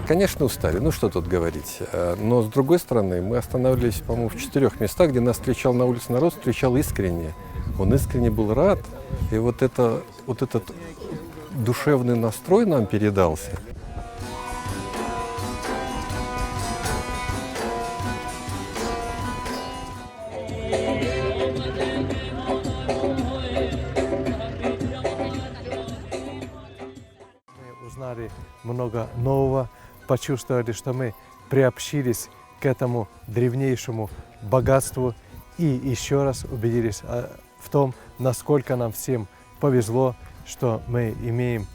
Конечно, устали, ну что тут говорить. Но с другой стороны, мы останавливались, по-моему, в 4 местах, где нас встречал на улице народ, встречал искренне. Он искренне был рад, и вот этот душевный настрой нам передался. Узнали много нового, почувствовали, что мы приобщились к этому древнейшему богатству и еще раз убедились в том, насколько нам всем повезло, что мы имеем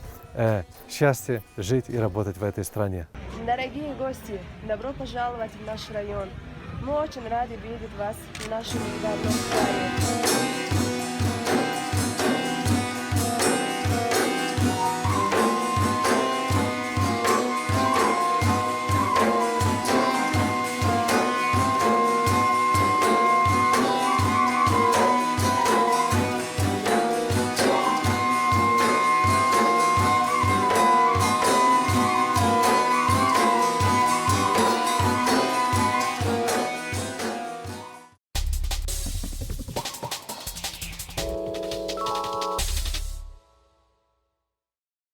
счастье жить и работать в этой стране. Дорогие гости, добро пожаловать в наш район. Мы очень рады видеть вас в нашем недавнем крае.